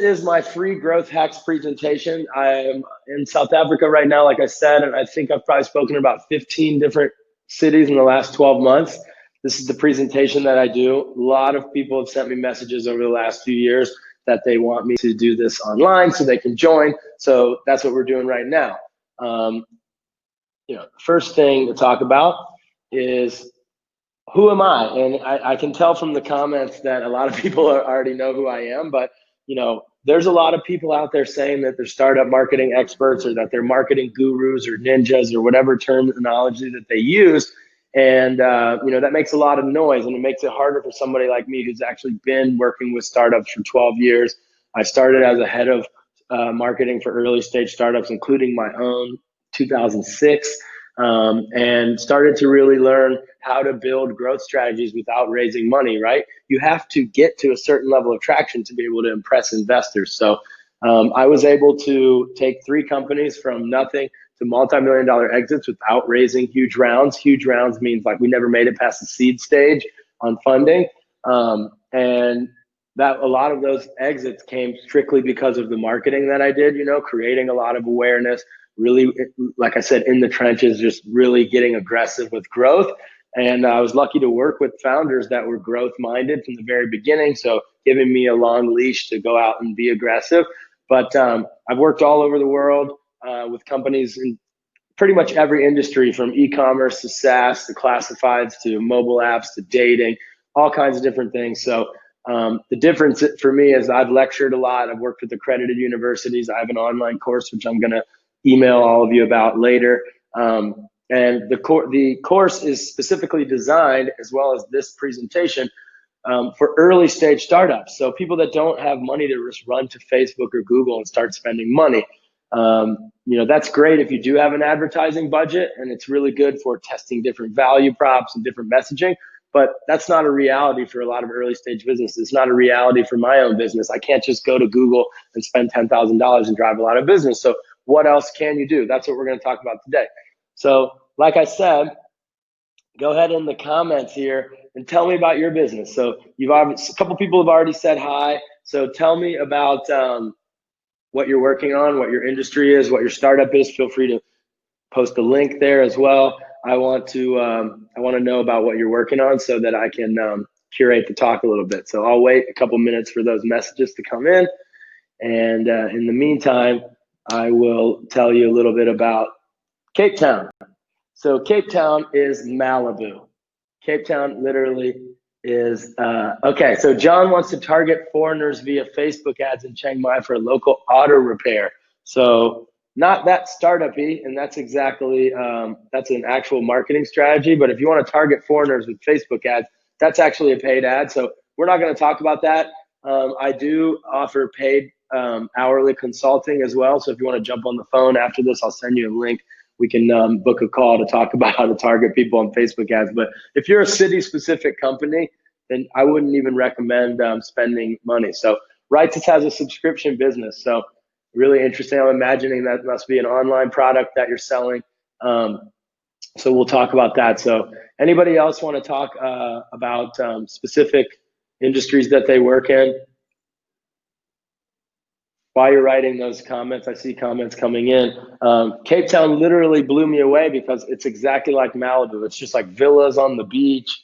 is my free growth hacks presentation. I am in South Africa right now, like I said, and I think I've probably spoken in about 15 different cities in the last 12 months. This is the presentation that I do. A lot of people have sent me messages over the last few years that they want me to do this online so they can join. So that's what we're doing right now. First thing to talk about is, who am I? And I can tell from the comments that a lot of people already know who I am, but there's a lot of people out there saying that they're startup marketing experts or that they're marketing gurus or ninjas or whatever terminology that they use. And, that makes a lot of noise, and it makes it harder for somebody like me who's actually been working with startups for 12 years. I started as a head of marketing for early stage startups, including my own, 2006. And started to really learn how to build growth strategies without raising money, right? You have to get to a certain level of traction to be able to impress investors. So I was able to take 3 companies from nothing to multi-million-dollar exits without raising huge rounds. Huge rounds means like we never made it past the seed stage on funding. And that a lot of those exits came strictly because of the marketing that I did, creating a lot of awareness, really, like I said, in the trenches, just really getting aggressive with growth. And I was lucky to work with founders that were growth minded from the very beginning. So giving me a long leash to go out and be aggressive. But I've worked all over the world with companies in pretty much every industry, from e-commerce to SaaS to classifieds to mobile apps to dating, all kinds of different things. So the difference for me is I've lectured a lot. I've worked with accredited universities. I have an online course, which I'm going to email all of you about later. And the course is specifically designed, as well as this presentation, for early stage startups. So people that don't have money to just run to Facebook or Google and start spending money. That's great if you do have an advertising budget, and it's really good for testing different value props and different messaging. But that's not a reality for a lot of early stage businesses. It's not a reality for my own business. I can't just go to Google and spend $10,000 and drive a lot of business. So what else can you do? That's what we're going to talk about today. So like I said, go ahead in the comments here and tell me about your business. So a couple people have already said hi. So tell me about what you're working on, what your industry is, what your startup is. Feel free to post a link there as well. I want to know about what you're working on so that I can curate the talk a little bit. So I'll wait a couple minutes for those messages to come in. And in the meantime, I will tell you a little bit about Cape Town. So Cape Town is Malibu. Cape Town literally is, okay, so John wants to target foreigners via Facebook ads in Chiang Mai for a local auto repair. So not that startup-y, and that's exactly, that's an actual marketing strategy. But if you want to target foreigners with Facebook ads, that's actually a paid ad. So we're not going to talk about that. I do offer paid hourly consulting as well. So if you want to jump on the phone after this, I'll send you a link. We can book a call to talk about how to target people on Facebook ads. But if you're a city-specific company, then I wouldn't even recommend spending money. So Righteous has a subscription business. So really interesting. I'm imagining that must be an online product that you're selling. So we'll talk about that. So anybody else want to talk about specific industries that they work in? While you're writing those comments, I see comments coming in. Cape Town literally blew me away because it's exactly like Malibu. It's just like villas on the beach.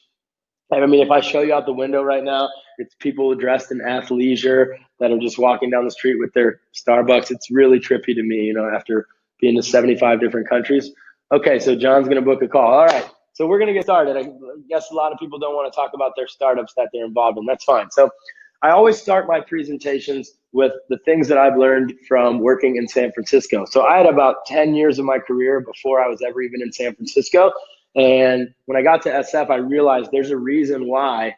I mean, if I show you out the window right now, it's people dressed in athleisure that are just walking down the street with their Starbucks. It's really trippy to me, after being to 75 different countries. Okay, so John's going to book a call. All right, so we're going to get started. I guess a lot of people don't want to talk about their startups that they're involved in. That's fine. So I always start my presentations with the things that I've learned from working in San Francisco. So I had about 10 years of my career before I was ever even in San Francisco. And when I got to SF, I realized there's a reason why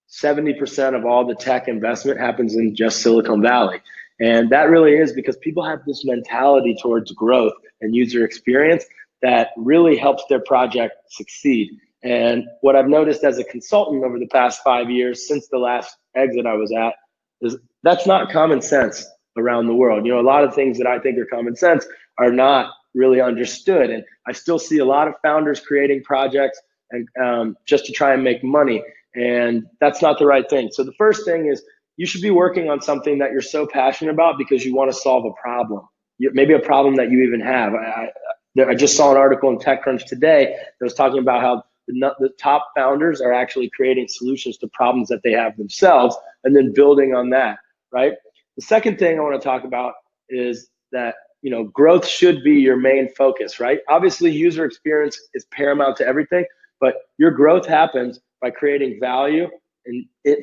70% of all the tech investment happens in just Silicon Valley. And that really is because people have this mentality towards growth and user experience that really helps their project succeed. And what I've noticed as a consultant over the past 5 years, since the last exit I was at, is that's not common sense around the world. A lot of things that I think are common sense are not really understood. And I still see a lot of founders creating projects and just to try and make money. And that's not the right thing. So the first thing is you should be working on something that you're so passionate about because you want to solve a problem. Maybe a problem that you even have. I just saw an article in TechCrunch today that was talking about how the top founders are actually creating solutions to problems that they have themselves and then building on that, right? The second thing I want to talk about is that, you know, growth should be your main focus, right? Obviously, user experience is paramount to everything, but your growth happens by creating value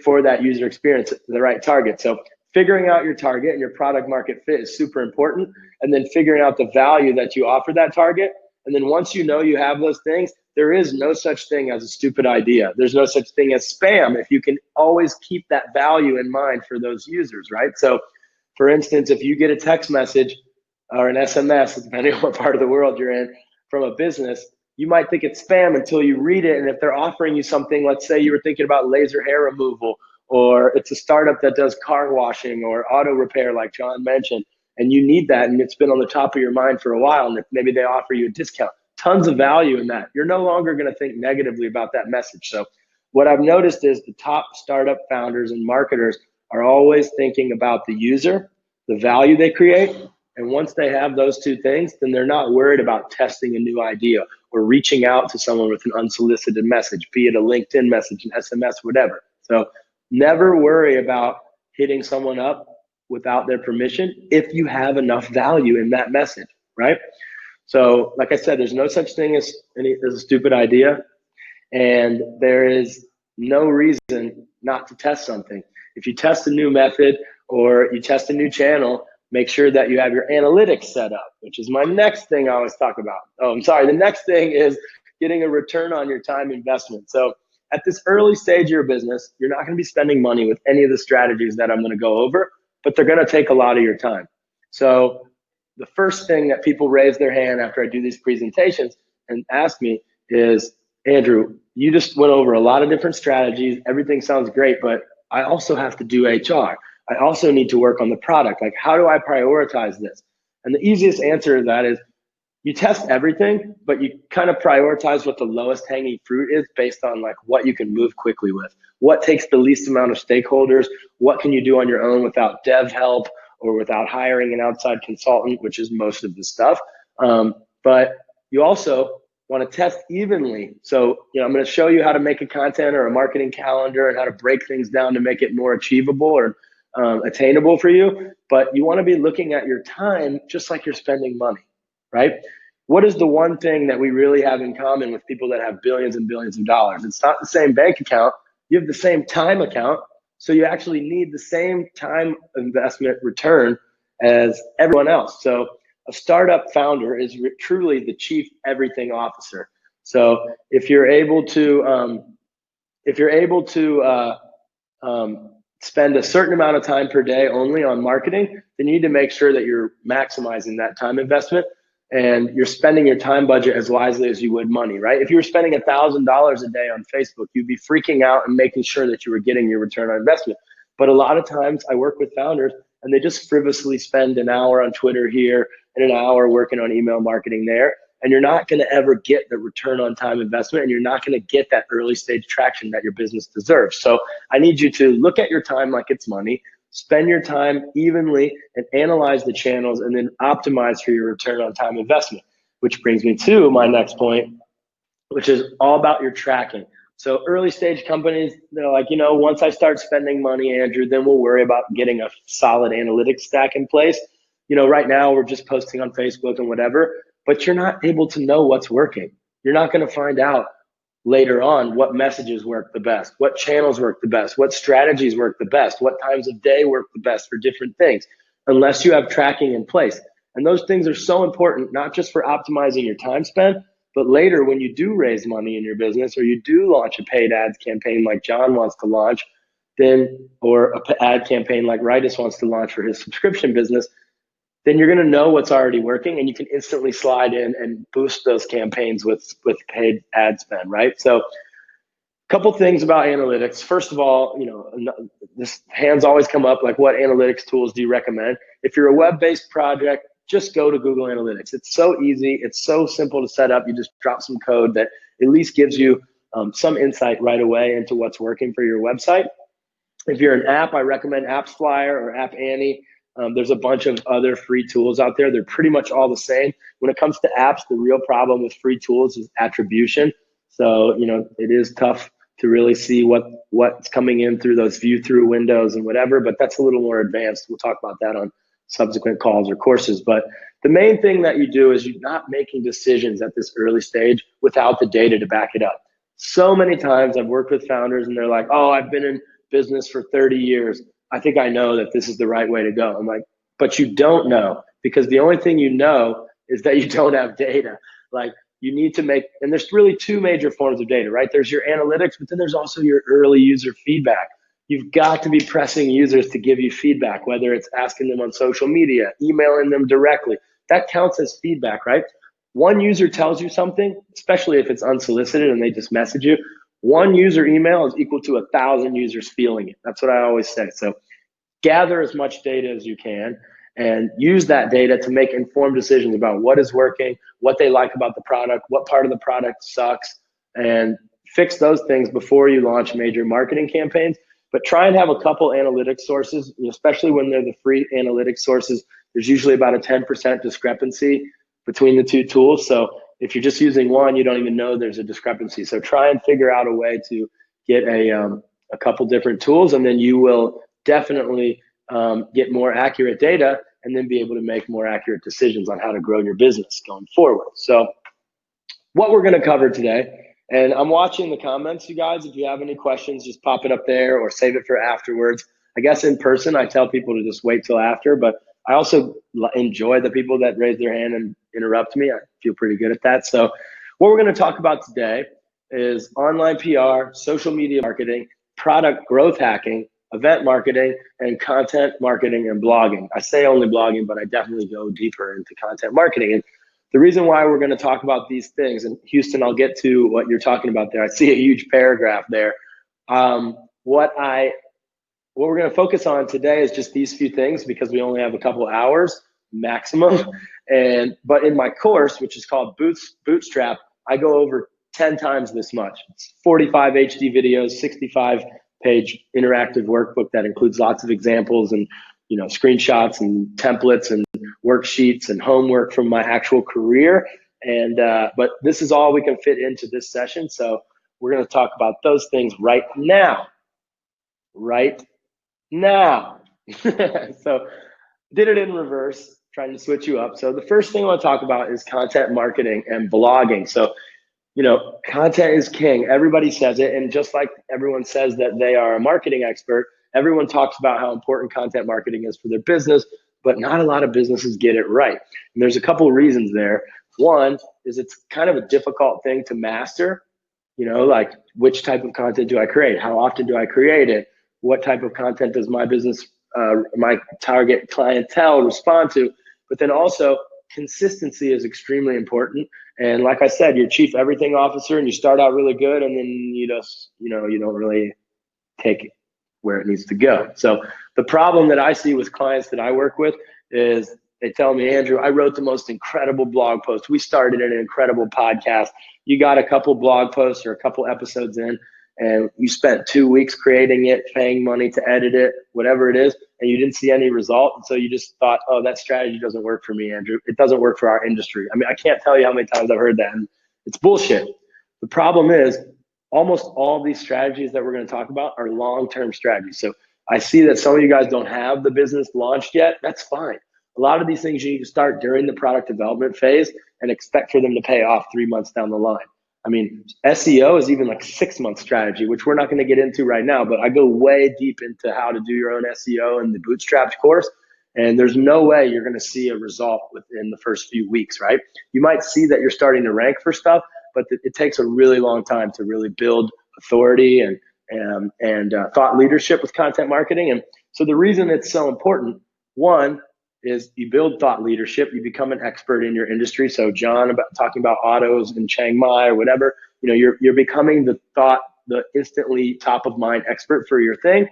for that user experience, the right target. So figuring out your target and your product market fit is super important. And then figuring out the value that you offer that target. And then once you know you have those things, there is no such thing as a stupid idea. There's no such thing as spam if you can always keep that value in mind for those users, right? So for instance, if you get a text message or an SMS, depending on what part of the world you're in, from a business, you might think it's spam until you read it. And if they're offering you something, let's say you were thinking about laser hair removal, or it's a startup that does car washing or auto repair, like John mentioned, and you need that, and it's been on the top of your mind for a while, and if maybe they offer you a discount, tons of value in that. You're no longer going to think negatively about that message. So what I've noticed is the top startup founders and marketers are always thinking about the user, the value they create. And once they have those two things, then they're not worried about testing a new idea or reaching out to someone with an unsolicited message, be it a LinkedIn message, an SMS, whatever. So never worry about hitting someone up without their permission if you have enough value in that message, right? So like I said, there's no such thing as a stupid idea, and there is no reason not to test something. If you test a new method or you test a new channel, make sure that you have your analytics set up, which is my next thing I always talk about. Oh, I'm sorry. The next thing is getting a return on your time investment. So at this early stage of your business, you're not going to be spending money with any of the strategies that I'm going to go over, but they're going to take a lot of your time. So the first thing that people raise their hand after I do these presentations and ask me is, Andrew, you just went over a lot of different strategies. Everything sounds great, but I also have to do HR. I also need to work on the product. Like, how do I prioritize this? And the easiest answer to that is you test everything, but you kind of prioritize what the lowest hanging fruit is based on like what you can move quickly with. What takes the least amount of stakeholders? What can you do on your own without dev help or without hiring an outside consultant, which is most of the stuff. But you also want to test evenly. So, you know, I'm going to show you how to make a content or a marketing calendar and how to break things down to make it more achievable or attainable for you. But you want to be looking at your time just like you're spending money, right? What is the one thing that we really have in common with people that have billions and billions of dollars? It's not the same bank account. You have the same time account. So you actually need the same time investment return as everyone else. So a startup founder is truly the chief everything officer. So if you're able to spend a certain amount of time per day only on marketing, then you need to make sure that you're maximizing that time investment and you're spending your time budget as wisely as you would money, right? If you were spending $1,000 a day on Facebook, you'd be freaking out and making sure that you were getting your return on investment. But a lot of times I work with founders and they just frivolously spend an hour on Twitter here and an hour working on email marketing there. And you're not going to ever get the return on time investment, and you're not going to get that early stage traction that your business deserves. So I need you to look at your time like it's money, spend your time evenly, and analyze the channels, and then optimize for your return on time investment, which brings me to my next point, which is all about your tracking. So early stage companies, they're like, you know, once I start spending money, Andrew, then we'll worry about getting a solid analytics stack in place. You know, right now we're just posting on Facebook and whatever, but you're not able to know what's working. You're not going to find out later on what messages work the best, what channels work the best, what strategies work the best, what times of day work the best for different things, unless you have tracking in place. And those things are so important, not just for optimizing your time spent, but later when you do raise money in your business or you do launch a paid ads campaign like John wants to launch, then, or an ad campaign like Ritus wants to launch for his subscription business, then you're going to know what's already working and you can instantly slide in and boost those campaigns with paid ad spend, right? So a couple things about analytics. First of all, you know, this hands always come up, like what analytics tools do you recommend? If you're a web-based project, just go to Google Analytics. It's so easy. It's so simple to set up. You just drop some code that at least gives you some insight right away into what's working for your website. If you're an app, I recommend AppsFlyer or App Annie. There's a bunch of other free tools out there. They're pretty much all the same. When it comes to apps, the real problem with free tools is attribution. So, it is tough to really see what's coming in through those view through windows and whatever, but that's a little more advanced. We'll talk about that on subsequent calls or courses. But the main thing that you do is you're not making decisions at this early stage without the data to back it up. So many times I've worked with founders and they're like, oh, I've been in business for 30 years. I think I know that this is the right way to go. I'm like, but you don't know, because the only thing you know is that you don't have data. Like, you need to make, and there's really two major forms of data, right? There's your analytics, but then there's also your early user feedback. You've got to be pressing users to give you feedback, whether it's asking them on social media, emailing them directly. That counts as feedback, right? One user tells you something, especially if it's unsolicited and they just message you, one user email is equal to 1,000 users feeling it. That's what I always say. So gather as much data as you can and use that data to make informed decisions about what is working, what they like about the product, what part of the product sucks, and fix those things before you launch major marketing campaigns. But try and have a couple analytics sources, especially when they're the free analytics sources. There's usually about a 10% discrepancy between the two tools. So if you're just using one, you don't even know there's a discrepancy. So try and figure out a way to get a couple different tools, and then you will definitely get more accurate data and then be able to make more accurate decisions on how to grow your business going forward. So what we're going to cover today, and I'm watching the comments, you guys. If you have any questions, just pop it up there or save it for afterwards. I guess in person, I tell people to just wait till after, but I also enjoy the people that raise their hand and interrupt me. I feel pretty good at that. So what we're going to talk about today is online PR, social media marketing, product growth hacking, event marketing, and content marketing and blogging. I say only blogging, but I definitely go deeper into content marketing. And the reason why we're going to talk about these things, and Houston, I'll get to what you're talking about there. I see a huge paragraph there. What we're going to focus on today is just these few things, because we only have a couple hours maximum. But in my course, which is called Bootstrapped, I go over 10 times this much. It's 45 HD videos, 65-page interactive workbook that includes lots of examples and screenshots and templates and worksheets and homework from my actual career. But this is all we can fit into this session. So we're going to talk about those things right now. So did it in reverse, trying to switch you up. So the first thing I want to talk about is content marketing and blogging. So, content is king. Everybody says it. And just like everyone says that they are a marketing expert, everyone talks about how important content marketing is for their business, but not a lot of businesses get it right. And there's a couple of reasons there. One is it's kind of a difficult thing to master. Like, which type of content do I create? How often do I create it? What type of content does my business, my target clientele respond to? But then also, consistency is extremely important. And like I said, you're chief everything officer and you start out really good, and then you don't really take it where it needs to go. So the problem that I see with clients that I work with is they tell me, Andrew, I wrote the most incredible blog post. We started an incredible podcast. You got a couple blog posts or a couple episodes in, and you spent 2 weeks creating it, paying money to edit it, whatever it is, and you didn't see any result. And so you just thought, oh, that strategy doesn't work for me, Andrew. It doesn't work for our industry. I mean, I can't tell you how many times I've heard that, and it's bullshit. The problem is almost all these strategies that we're going to talk about are long-term strategies. So I see that some of you guys don't have the business launched yet. That's fine. A lot of these things you need to start during the product development phase and expect for them to pay off 3 months down the line. I mean, SEO is even like 6-month strategy, which we're not going to get into right now, but I go way deep into how to do your own SEO in the Bootstrapped course. And there's no way you're going to see a result within the first few weeks, right? You might see that you're starting to rank for stuff, but it takes a really long time to really build authority and thought leadership with content marketing. And so the reason it's so important, one, is you build thought leadership, you become an expert in your industry. So John, about talking about autos in Chiang Mai or whatever, you're becoming the instantly top of mind expert for your thing.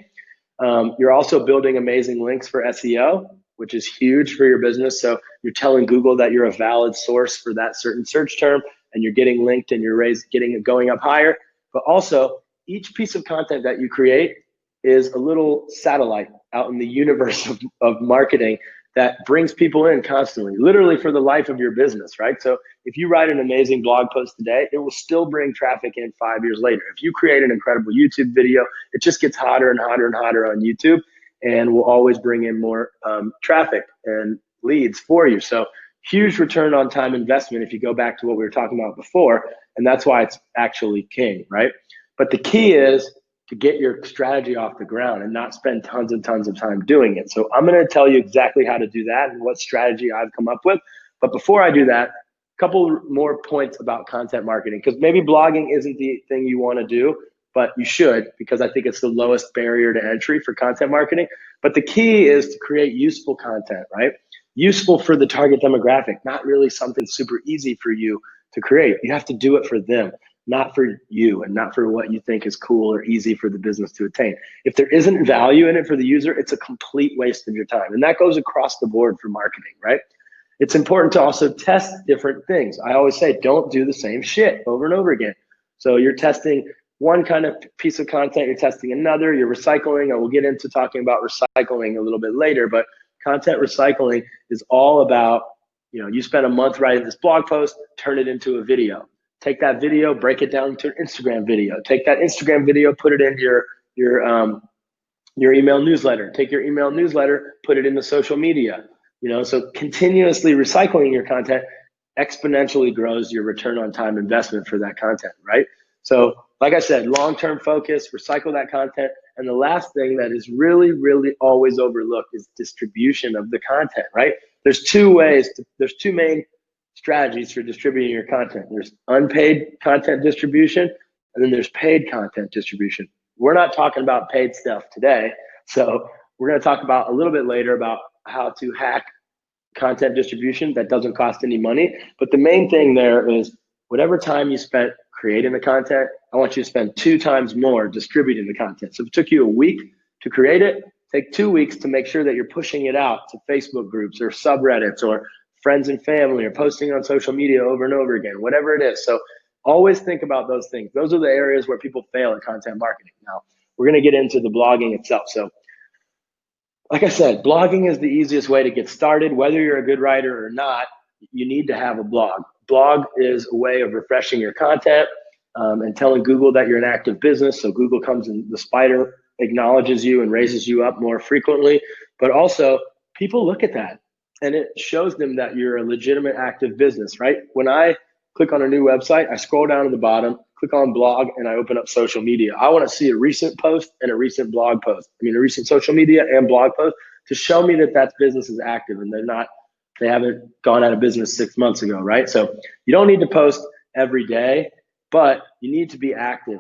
You're also building amazing links for SEO, which is huge for your business. So you're telling Google that you're a valid source for that certain search term, and you're getting linked and you're getting it going up higher. But also, each piece of content that you create is a little satellite out in the universe of marketing that brings people in constantly, literally for the life of your business, right? So if you write an amazing blog post today, it will still bring traffic in 5 years later. If you create an incredible YouTube video, it just gets hotter and hotter and hotter on YouTube and will always bring in more traffic and leads for you. So huge return on time investment if you go back to what we were talking about before. And that's why it's actually king, right? But the key is to get your strategy off the ground and not spend tons and tons of time doing it. So I'm going to tell you exactly how to do that and what strategy I've come up with. But before I do that, a couple more points about content marketing, because maybe blogging isn't the thing you want to do, but you should, because I think it's the lowest barrier to entry for content marketing. But the key is to create useful content, right? Useful for the target demographic, not really something super easy for you to create. You have to do it for them, not for you and not for what you think is cool or easy for the business to attain. If there isn't value in it for the user, it's a complete waste of your time. And that goes across the board for marketing, right? It's important to also test different things. I always say, don't do the same shit over and over again. So you're testing one kind of piece of content, you're testing another, you're recycling, and we'll get into talking about recycling a little bit later, but content recycling is all about, you spend a month writing this blog post, turn it into a video. Take that video, break it down into an Instagram video. Take that Instagram video, put it in your email newsletter. Take your email newsletter, put it in the social media. So continuously recycling your content exponentially grows your return on time investment for that content, right? So like I said, long-term focus, recycle that content. And the last thing that is really, really always overlooked is distribution of the content, right? There's two main strategies for distributing your content. There's unpaid content distribution, and then there's paid content distribution. We're not talking about paid stuff today. So we're going to talk about a little bit later about how to hack content distribution that doesn't cost any money. But the main thing there is whatever time you spent creating the content, I want you to spend 2 times more distributing the content. So if it took you a week to create it, take 2 weeks to make sure that you're pushing it out to Facebook groups or subreddits or friends and family or posting on social media over and over again, whatever it is. So always think about those things. Those are the areas where people fail at content marketing. Now, we're going to get into the blogging itself. So like I said, blogging is the easiest way to get started. Whether you're a good writer or not, you need to have a blog. Blog is a way of refreshing your content and telling Google that you're an active business. So Google comes and the spider acknowledges you and raises you up more frequently. But also, people look at that and it shows them that you're a legitimate active business, right? When I click on a new website, I scroll down to the bottom, click on blog, and I open up social media. I want to see a recent post and a recent blog post. I mean, a recent social media and blog post to show me that that business is active and they haven't gone out of business 6 months ago, right? So you don't need to post every day, but you need to be active.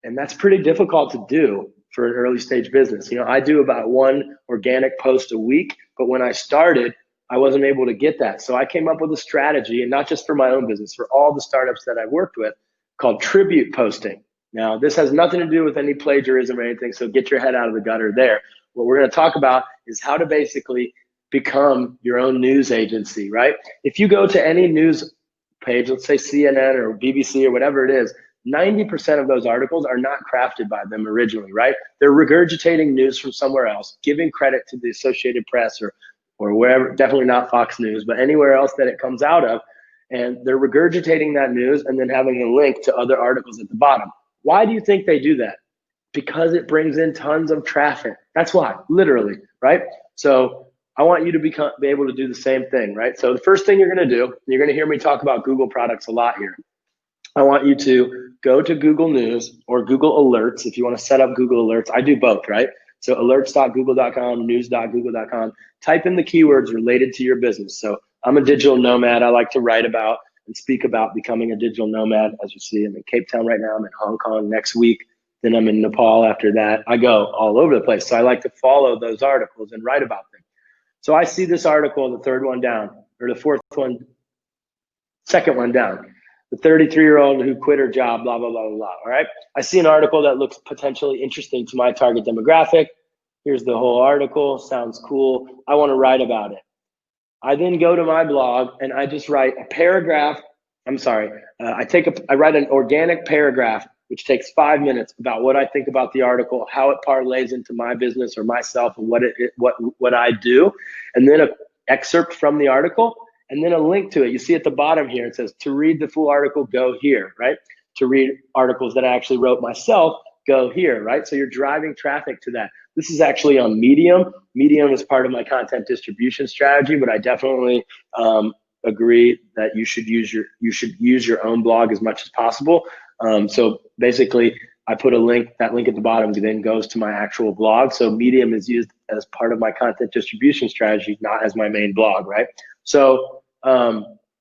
And that's pretty difficult to do for an early stage business. I do about 1 organic post a week, but when I started, I wasn't able to get that. So I came up with a strategy, and not just for my own business, for all the startups that I've worked with, called tribute posting. Now, this has nothing to do with any plagiarism or anything, so get your head out of the gutter there. What we're going to talk about is how to basically become your own news agency, right? If you go to any news page, let's say CNN or BBC or whatever it is, 90% of those articles are not crafted by them originally, right? They're regurgitating news from somewhere else, giving credit to the Associated Press or wherever, definitely not Fox News, but anywhere else that it comes out of. And they're regurgitating that news and then having a link to other articles at the bottom. Why do you think they do that? Because it brings in tons of traffic. That's why, literally, right? So I want you to be able to do the same thing, right? So the first thing you're going to do, you're going to hear me talk about Google products a lot here. I want you to go to Google News or Google Alerts if you want to set up Google Alerts. I do both, right? So alerts.google.com, news.google.com. Type in the keywords related to your business. So I'm a digital nomad. I like to write about and speak about becoming a digital nomad. As you see, I'm in Cape Town right now. I'm in Hong Kong next week. Then I'm in Nepal after that. I go all over the place. So I like to follow those articles and write about them. So I see this article, the third one down, or the second one down. The 33-year-old who quit her job, blah, blah, blah, blah, blah, all right? I see an article that looks potentially interesting to my target demographic. Here's the whole article, sounds cool. I want to write about it. I then go to my blog and I just write a paragraph. I write an organic paragraph which takes 5 minutes, about what I think about the article, how it parlays into my business or myself, and what I do, and then an excerpt from the article, and then a link to it. You see at the bottom here, it says, to read the full article, go here, right? To read articles that I actually wrote myself, go here, right? So you're driving traffic to that. This is actually on Medium. Medium is part of my content distribution strategy, but I definitely agree that you should use your own blog as much as possible. So basically, I put a link. That link at the bottom then goes to my actual blog. So Medium is used as part of my content distribution strategy, not as my main blog, right? So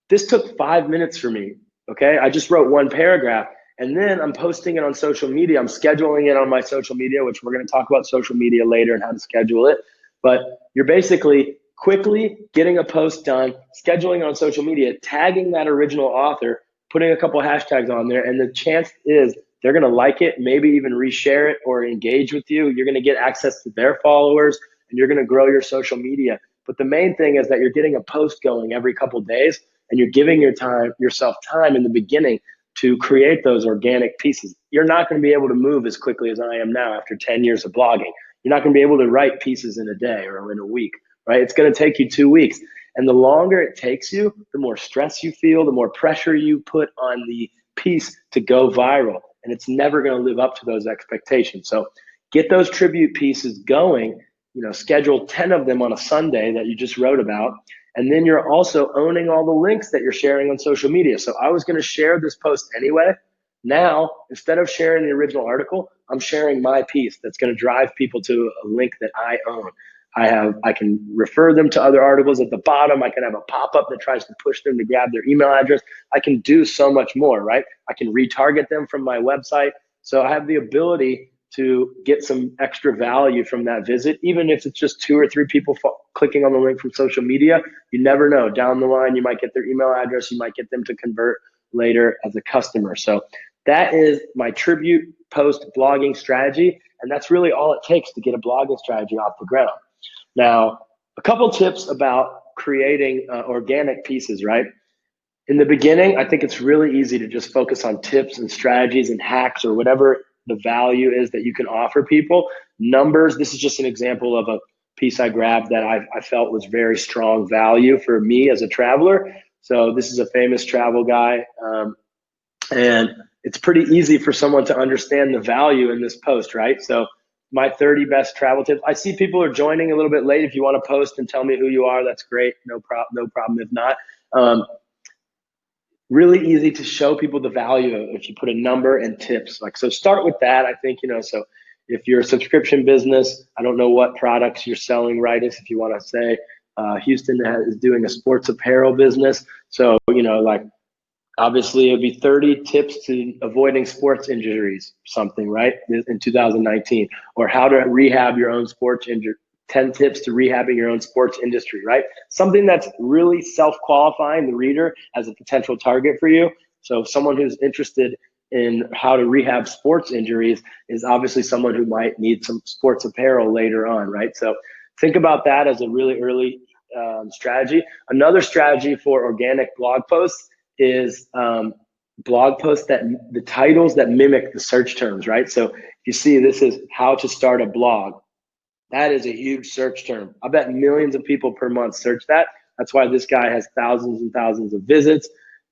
this took 5 minutes for me. Okay, I just wrote one paragraph, and then I'm posting it on social media. I'm scheduling it on my social media, which we're going to talk about social media later and how to schedule it. But you're basically quickly getting a post done, scheduling it on social media, tagging that original author, putting a couple hashtags on there, and the chance is they're going to like it, maybe even reshare it or engage with you. You're going to get access to their followers, and you're going to grow your social media. But the main thing is that you're getting a post going every couple of days, and you're giving yourself time in the beginning to create those organic pieces. You're not going to be able to move as quickly as I am now after 10 years of blogging. You're not going to be able to write pieces in a day or in a week, right? It's going to take you 2 weeks. And the longer it takes you, the more stress you feel, the more pressure you put on the piece to go viral. And it's never going to live up to those expectations. So get those tribute pieces going, schedule 10 of them on a Sunday that you just wrote about. And then you're also owning all the links that you're sharing on social media. So I was going to share this post anyway. Now, instead of sharing the original article, I'm sharing my piece that's going to drive people to a link that I own. I can refer them to other articles at the bottom. I can have a pop-up that tries to push them to grab their email address. I can do so much more, right? I can retarget them from my website. So I have the ability to get some extra value from that visit, even if it's just 2 or 3 people clicking on the link from social media. You never know. Down the line, you might get their email address. You might get them to convert later as a customer. So that is my tribute post blogging strategy. And that's really all it takes to get a blogging strategy off the ground. Now, a couple tips about creating organic pieces, right? In the beginning, I think it's really easy to just focus on tips and strategies and hacks or whatever the value is that you can offer people. Numbers, this is just an example of a piece I grabbed that I felt was very strong value for me as a traveler. So this is a famous travel guy. And it's pretty easy for someone to understand the value in this post, right? So my 30 best travel tips. I see people are joining a little bit late. If you want to post and tell me who you are, that's great. No problem if not. Really easy to show people the value if you put a number and tips. So start with that. I think, so if you're a subscription business, I don't know what products you're selling, right? If you want to say Houston is doing a sports apparel business. So, obviously it'd be 30 tips to avoiding sports injuries, something, right? In 2019, or how to rehab your own sports injury, 10 tips to rehabbing your own sports industry, right? Something that's really self-qualifying the reader as a potential target for you. So someone who's interested in how to rehab sports injuries is obviously someone who might need some sports apparel later on, right? So think about that as a really early strategy. Another strategy for organic blog posts is blog posts that the titles that mimic the search terms, right? So if you see this is how to start a blog, that is a huge search term. I bet millions of people per month search that. That's why this guy has thousands and thousands of visits.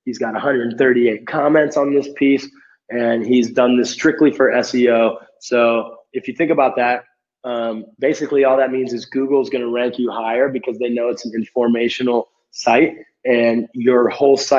He's got 138 comments on this piece, and he's done this strictly for SEO. So if you think about that, basically all that means is Google's going to rank you higher because they know it's an informational site, and your whole site